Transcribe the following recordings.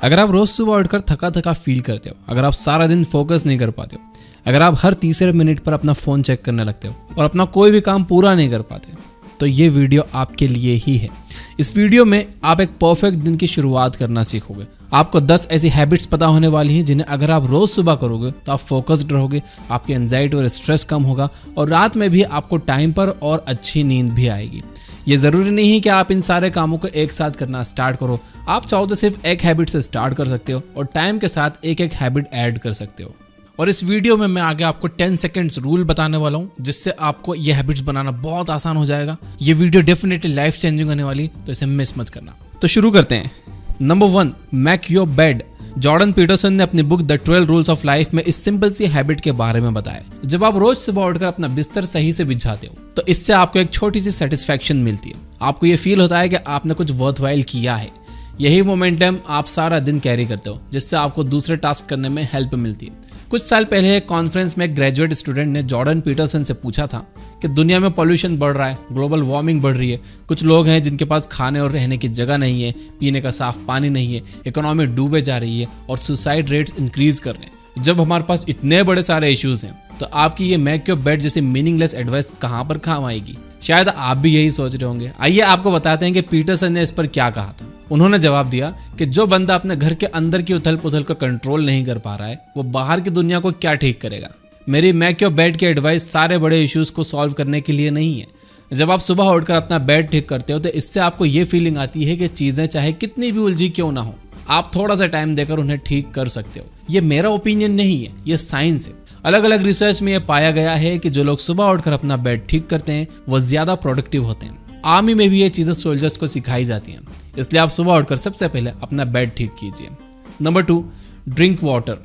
अगर आप रोज सुबह उठकर थका थका फील करते हो, अगर आप सारा दिन फोकस नहीं कर पाते हो, अगर आप हर तीसरे मिनट पर अपना फोन चेक करने लगते हो और अपना कोई भी काम पूरा नहीं कर पाते, तो ये वीडियो आपके लिए ही है। इस वीडियो में आप एक परफेक्ट दिन की शुरुआत करना सीखोगे। आपको 10 ऐसी हैबिट्स पता होने वाली हैं जिन्हें अगर आप रोज सुबह करोगे तो आप फोकस्ड रहोगे, आपकी एंजाइटी और स्ट्रेस कम होगा और रात में भी आपको टाइम पर और अच्छी नींद भी आएगी। ये जरूरी नहीं है कि आप इन सारे कामों को एक साथ करना स्टार्ट करो। आप चाहो तो सिर्फ एक हैबिट से स्टार्ट कर सकते हो और टाइम के साथ एक एक हैबिट ऐड कर सकते हो। और इस वीडियो में मैं आगे आपको 10 सेकंड्स रूल बताने वाला हूँ, जिससे आपको ये हैबिट्स बनाना बहुत आसान हो जाएगा। ये वीडियो डेफिनेटली लाइफ चेंजिंग होने वाली, तो इसे मिस मत करना। तो शुरू करते हैं। Number 1, make your bed. Jordan Peterson ने अपनी book the 12 rules of life में इस सिंपल सी हैबिट के बारे में बताया। जब आप रोज सुबह उठकर अपना बिस्तर सही से बिछाते हो तो इससे आपको एक छोटी सी सेटिस्फैक्शन मिलती है। आपको ये फील होता है कि आपने कुछ वर्थवाइल किया है। यही मोमेंटम आप सारा दिन कैरी करते हो, जिससे आपको दूसरे टास्क करने में हेल्प मिलती है। कुछ साल पहले एक कॉन्फ्रेंस में एक ग्रेजुएट स्टूडेंट ने जॉर्डन पीटरसन से पूछा था कि दुनिया में पॉल्यूशन बढ़ रहा है, ग्लोबल वार्मिंग बढ़ रही है, कुछ लोग हैं जिनके पास खाने और रहने की जगह नहीं है, पीने का साफ पानी नहीं है, इकोनॉमी डूबे जा रही है और सुसाइड रेट्स इंक्रीज कर रहे हैं। जब हमारे पास इतने बड़े सारे इश्यूज हैं तो आपकी ये मेक योर बेड जैसी मीनिंगलेस एडवाइस कहाँ पर काम आएगी? शायद आप भी यही सोच रहे होंगे। आइए आपको बताते हैं कि पीटरसन ने इस पर क्या कहा था। उन्होंने जवाब दिया कि जो बंदा अपने घर के अंदर की उथल पुथल को कंट्रोल नहीं कर पा रहा है, वो बाहर की दुनिया को क्या ठीक करेगा। मेरी मेक योर बेड की एडवाइस सारे बड़े इश्यूज को सॉल्व करने के लिए नहीं है। जब आप सुबह उठकर अपना बेड ठीक करते हो तो इससे आपको ये फीलिंग आती है कि चीजें चाहे कितनी भी उलझी क्यों ना हो, आप थोड़ा सा टाइम देकर उन्हें ठीक कर सकते हो। ये मेरा ओपिनियन नहीं है, ये साइंस है। अलग अलग रिसर्च में यह पाया गया है कि जो लोग सुबह उठकर अपना बेड ठीक करते हैं वो ज्यादा प्रोडक्टिव होते हैं। आर्मी में भी ये चीजें सोल्जर्स को सिखाई जाती हैं, इसलिए आप सुबह उठकर सबसे पहले अपना बेड ठीक कीजिए। Number 2, drink water.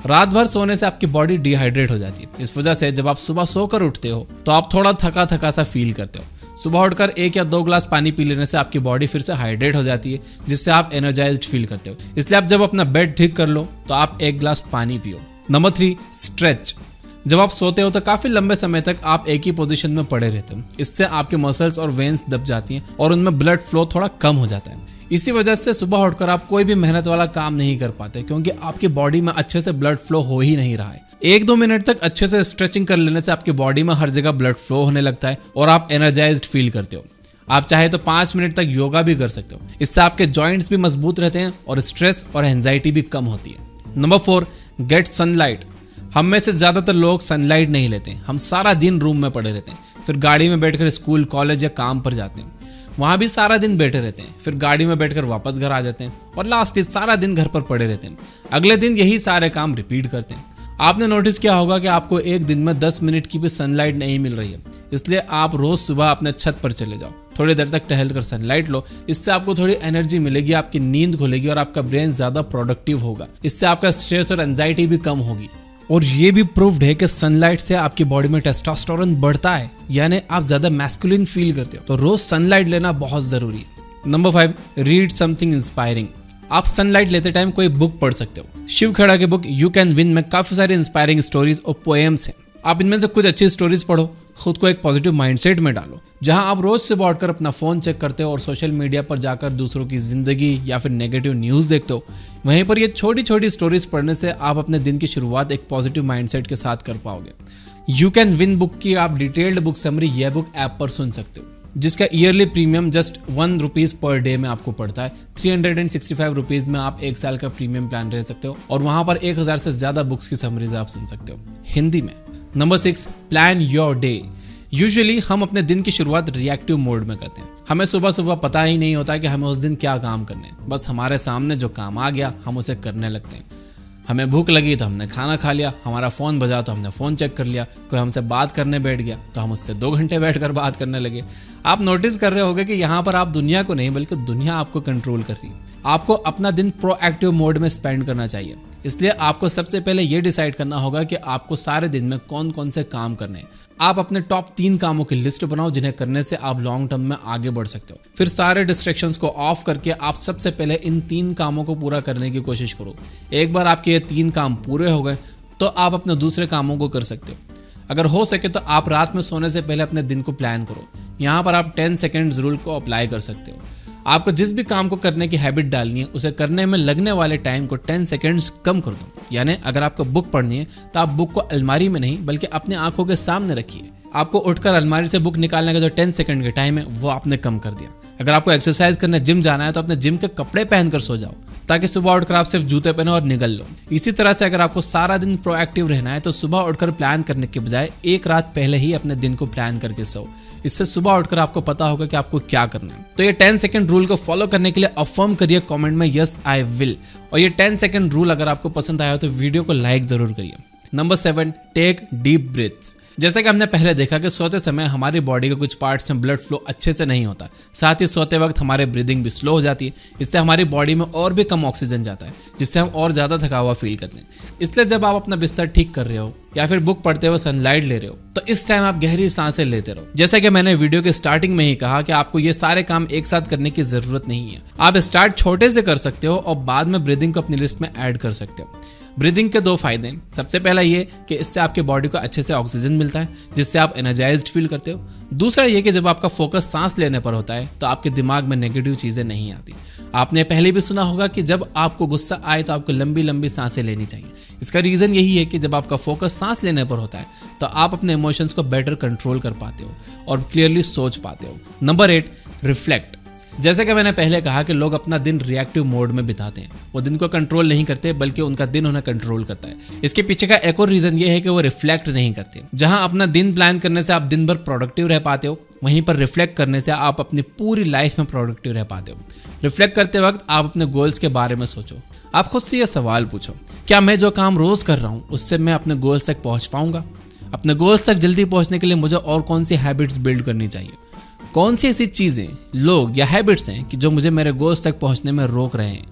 रात भर सोने से आपकी बॉडी डिहाइड्रेट हो जाती है। इस वजह से जब आप सुबह सोकर उठते हो तो आप थोड़ा थका थका सा फील करते हो। सुबह उठकर 1 या 2 ग्लास पानी पी लेने से आपकी बॉडी फिर से हाइड्रेट हो जाती है, जिससे आप एनर्जाइज्ड फील करते हो। इसलिए आप जब अपना बेड ठीक कर लो तो आप 1 ग्लास पानी पियो। Number 3, stretch. जब आप सोते हो तो काफी लंबे समय तक आप एक ही पोजीशन में पड़े रहते हो। इससे आपके मसल्स और वेन्स दब जाती हैं और उनमें ब्लड फ्लो थोड़ा कम हो जाता है। इसी वजह से सुबह उठकर आप कोई भी मेहनत वाला काम नहीं कर पाते, क्योंकि आपकी बॉडी में अच्छे से ब्लड फ्लो हो ही नहीं रहा है। 1-2 मिनट तक अच्छे से स्ट्रेचिंग कर लेने से आपकी बॉडी में हर जगह ब्लड फ्लो होने लगता है और आप एनर्जाइज्ड फील करते हो। आप चाहे तो 5 मिनट तक योगा भी कर सकते हो। इससे आपके जॉइंट्स भी मजबूत रहते हैं और स्ट्रेस और एंजाइटी भी कम होती है। Number 4, get sunlight. हम में से ज्यादातर लोग सनलाइट नहीं लेते। हम सारा दिन रूम में पड़े रहते हैं, फिर गाड़ी में बैठकर स्कूल, कॉलेज या काम पर जाते हैं, वहां भी सारा दिन बैठे रहते हैं, फिर गाड़ी में बैठकर वापस घर आ जाते हैं और लास्ट सारा दिन घर पर पड़े रहते हैं। अगले दिन यही सारे काम रिपीट करते हैं। आपने नोटिस किया होगा कि आपको एक दिन में 10 मिनट की भी सनलाइट नहीं मिल रही है। इसलिए आप रोज सुबह अपने छत पर चले जाओ, थोड़ी देर तक टहल कर सनलाइट लो। इससे आपको थोड़ी एनर्जी मिलेगी, आपकी नींद खुलेगी और आपका ब्रेन ज्यादा प्रोडक्टिव होगा। इससे आपका स्ट्रेस और एंजाइटी भी कम होगी। और ये भी प्रूव्ड है कि सनलाइट से आपकी बॉडी में टेस्टोस्टेरोन बढ़ता है, यानी आप ज्यादा मैस्कुलिन फील करते हो। तो रोज सनलाइट लेना बहुत जरूरी है। Number 5, read something inspiring. आप सनलाइट लेते टाइम कोई बुक पढ़ सकते हो। शिव खेड़ा की बुक यू कैन विन में काफी सारी इंस्पायरिंग स्टोरीज और पोएम्स हैं। आप इनमें से कुछ अच्छी स्टोरीज पढ़ो, खुद को एक पॉजिटिव माइंडसेट में डालो। जहां आप रोज से उठकर अपना फोन चेक करते हो और सोशल मीडिया पर जाकर दूसरों की जिंदगी या फिर नेगेटिव न्यूज देखते हो, वहीं पर ये छोटी छोटी स्टोरीज पढ़ने से आप अपने दिन की शुरुआत एक पॉजिटिव माइंडसेट के साथ कर पाओगे। यू कैन विन बुक की आप डिटेल्ड बुक समरी ये बुक ऐप पर सुन सकते हो, जिसका yearly premium just 1 rupees per day में आपको पड़ता है। 365 रुपीज में आप 1 साल का प्रीमियम प्लान रह सकते हो और वहां पर 1000 से ज्यादा बुक्स की समरीज आप सुन सकते हो हिंदी में। Number 6, plan your day. Usually हम अपने दिन की शुरुआत रिएक्टिव मोड में करते हैं। हमें सुबह सुबह पता ही नहीं होता कि हमें उस दिन क्या काम करने हैं। बस हमारे सामने जो काम आ गया हम उसे करने लगते हैं। हमें भूख लगी तो हमने खाना खा लिया, हमारा फोन बजा तो हमने फोन चेक कर लिया, कोई हमसे बात करने बैठ गया तो हम उससे 2 घंटे बैठकर बात करने लगे। आप नोटिस कर रहे होंगे कि यहाँ पर आप दुनिया को नहीं बल्कि दुनिया आपको कंट्रोल कर रही है। आपको अपना दिन प्रोएक्टिव मोड में स्पेंड करना चाहिए। इसलिए आपको सबसे पहले ये डिसाइड करना होगा कि आपको सारे दिन में कौन कौन से काम करने हैं। आप अपने टॉप 3 कामों की लिस्ट बनाओ जिन्हें करने से आप लॉन्ग टर्म में आगे बढ़ सकते हो। फिर सारे डिस्ट्रैक्शंस को ऑफ करके आप सबसे पहले इन 3 कामों को पूरा करने की कोशिश करो। एक बार आपके ये 3 काम पूरे हो गए तो आप अपने दूसरे कामों को कर सकते हो। अगर हो सके तो आप रात में सोने से पहले अपने दिन को प्लान करो। यहाँ पर आप 10 सेकेंड्स रूल को अप्लाई कर सकते हो। आपको जिस भी काम को करने की हैबिट डालनी है उसे करने में लगने वाले टाइम को 10 सेकेंड्स कम कर दो। यानी अगर आपको बुक पढ़नी है तो आप बुक को अलमारी में नहीं बल्कि अपने आंखों के सामने रखिए। आपको उठकर अलमारी से बुक निकालने का जो 10 सेकंड का टाइम है वो आपने कम कर दिया। अगर आपको एक्सरसाइज करने जिम जाना है तो अपने जिम के कपड़े पहनकर सो जाओ ताकि सुबह उठकर आप सिर्फ जूते पहनो और निकल लो। इसी तरह से अगर आपको सारा दिन प्रोएक्टिव रहना है तो सुबह उठकर प्लान करने के बजाय एक रात पहले ही अपने दिन को प्लान करके सो। इससे सुबह उठकर आपको पता होगा कि आपको क्या करना है। तो ये 10 सेकंड रूल को फॉलो करने के लिए अफर्म करिए कमेंट में यस आई विल। और ये 10 सेकंड रूल अगर आपको पसंद आया तो वीडियो को लाइक जरूर करिए। Number 7, take deep breaths. जैसे कि हमने पहले देखा कि सोते समय हमारी बॉडी के कुछ पार्ट्स में ब्लड फ्लो अच्छे से नहीं होता, साथ ही सोते वक्त हमारे ब्रीदिंग भी स्लो हो जाती है। इससे हमारी बॉडी में और भी कम ऑक्सीजन जाता है जिससे हम और ज़्यादा थका हुआ फील करते हैं। इसलिए जब आप अपना बिस्तर ठीक कर रहे हो या फिर बुक पढ़ते हुए सनलाइट ले रहे हो तो इस टाइम आप गहरी सांसें लेते रहो। जैसा कि मैंने वीडियो के स्टार्टिंग में ही कहा कि आपको ये सारे काम एक साथ करने की जरूरत नहीं है। आप स्टार्ट छोटे से कर सकते हो और बाद में ब्रीदिंग को अपनी लिस्ट में ऐड कर सकते हो। ब्रीदिंग के 2 फायदे हैं। सबसे पहला ये कि इससे आपके बॉडी को अच्छे से ऑक्सीजन मिलता है जिससे आप एनर्जाइज्ड फील करते हो। दूसरा ये कि जब आपका फोकस सांस लेने पर होता है तो आपके दिमाग में नेगेटिव चीज़ें नहीं आती। आपने पहले भी सुना होगा कि जब आपको गुस्सा आए तो आपको लंबी लंबी सांसें लेनी चाहिए। इसका रीज़न यही है कि जब आपका फोकस सांस लेने पर होता है तो आप अपने इमोशंस को बेटर कंट्रोल कर पाते हो और क्लियरली सोच पाते हो। Number 8, reflect. जैसे कि मैंने पहले कहा कि लोग अपना दिन रिएक्टिव मोड में बिताते हैं। वो दिन को कंट्रोल नहीं करते बल्कि उनका दिन उन्हें कंट्रोल करता है। इसके पीछे का एक और रीजन ये है कि वो रिफ्लेक्ट नहीं करते। जहां अपना दिन प्लान करने से आप दिन भर प्रोडक्टिव रह पाते हो, वहीं पर रिफ्लेक्ट करने से आप अपनी पूरी लाइफ में प्रोडक्टिव रह पाते हो। रिफ्लेक्ट करते वक्त आप अपने गोल्स के बारे में सोचो। आप खुद से ये सवाल पूछो, क्या मैं जो काम रोज कर रहा हूँ उससे मैं अपने गोल्स तक पहुंच पाऊंगा? अपने गोल्स तक जल्दी पहुंचने के लिए मुझे और कौन सी हैबिट्स बिल्ड करनी चाहिए? कौन सी ऐसी चीज़ें, लोग या हैबिट्स हैं कि जो मुझे मेरे गोल्स तक पहुंचने में रोक रहे हैं?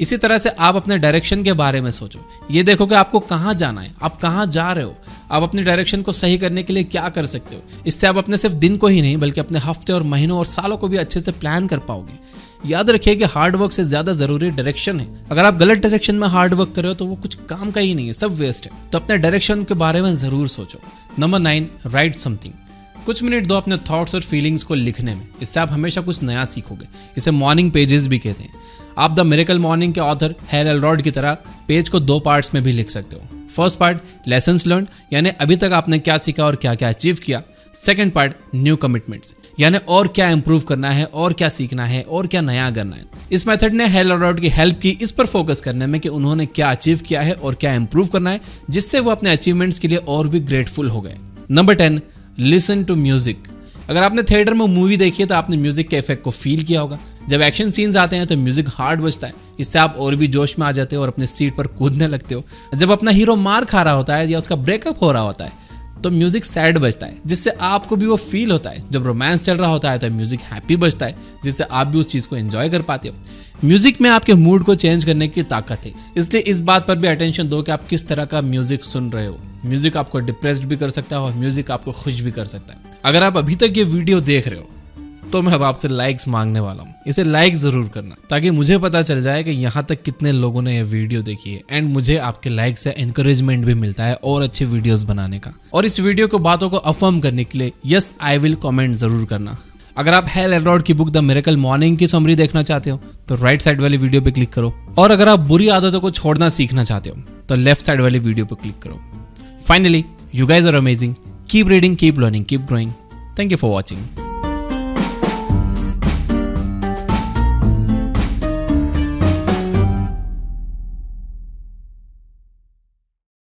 इसी तरह से आप अपने डायरेक्शन के बारे में सोचो। ये देखो कि आपको कहाँ जाना है, आप कहाँ जा रहे हो, आप अपनी डायरेक्शन को सही करने के लिए क्या कर सकते हो। इससे आप अपने सिर्फ दिन को ही नहीं बल्कि अपने हफ्ते और महीनों और सालों को भी अच्छे से प्लान कर पाओगे। याद रखिए कि हार्ड वर्क से ज़्यादा ज़रूरी डायरेक्शन है। अगर आप गलत डायरेक्शन में हार्ड वर्क कर रहे हो तो वो कुछ काम का ही नहीं है, सब वेस्ट है। तो अपने डायरेक्शन के बारे में ज़रूर सोचो। Number 9, right something. कुछ मिनट दो अपने थॉट्स और फीलिंग्स को लिखने में। इससे आप हमेशा कुछ नया सीखोगे। इसे मॉर्निंग पेजेस भी कहते हैं। आप द मिरेकल मॉर्निंग के ऑथर हैल एलरॉड की तरह पेज को 2 पार्ट्स में भी लिख सकते हो। फर्स्ट पार्ट लेसन्स लर्न, यानी अभी तक आपने क्या सीखा और क्या क्या अचीव किया। सेकंड पार्ट न्यू कमिटमेंट्स, यानी और क्या इंप्रूव करना है और क्या सीखना है और क्या नया करना है। इस मेथड ने हैल एलरॉड की हेल्प की इस पर फोकस करने में कि उन्होंने क्या अचीव किया है और क्या इंप्रूव करना है, जिससे वो अपने अचीवमेंट्स के लिए और भी ग्रेटफुल हो गए। Number 10, listen to music. अगर आपने थिएटर में मूवी देखी है तो आपने म्यूजिक के इफेक्ट को फील किया होगा। जब एक्शन सीन्स आते हैं तो म्यूजिक हार्ड बजता है। इससे आप और भी जोश में आ जाते हो और अपने सीट पर कूदने लगते हो। जब अपना हीरो मार खा रहा होता है या उसका ब्रेकअप हो रहा होता है तो म्यूजिक सैड बजता है, जिससे आपको भी वो फील होता है। जब रोमांस चल रहा होता है तो म्यूजिक हैप्पी बजता है, जिससे आप भी उस चीज को एंजॉय कर पाते हो। म्यूजिक में आपके मूड को चेंज करने की ताकत है, इसलिए इस बात पर भी अटेंशन दो कि आप किस तरह का म्यूजिक सुन रहे हो। म्यूजिक आपको डिप्रेस्ड भी कर सकता है और म्यूजिक आपको खुश भी कर सकता है। अगर आप अभी तक ये वीडियो देख रहे हो तो मैं अब आपसे लाइक्स मांगने वाला हूँ। इसे लाइक जरूर करना ताकि मुझे पता चल जाए कि यहाँ तक कितने लोगों ने ये वीडियो देखी है। एंड मुझे आपके लाइक से एनकरेजमेंट भी मिलता है और अच्छे वीडियोस बनाने का। और इस वीडियो को बातों को अफर्म करने के लिए यस आई विल कमेंट जरूर करना। अगर आप हैल एलरॉड की बुक द मिरेकल मॉर्निंग की समरी देखना चाहते हो तो राइट साइड वाली वीडियो पे क्लिक करो। और अगर आप बुरी आदतों को छोड़ना सीखना चाहते हो तो लेफ्ट साइड वाली वीडियो पे क्लिक करो। Finally, you guys are amazing. Keep reading, keep learning, keep growing. Thank you for watching.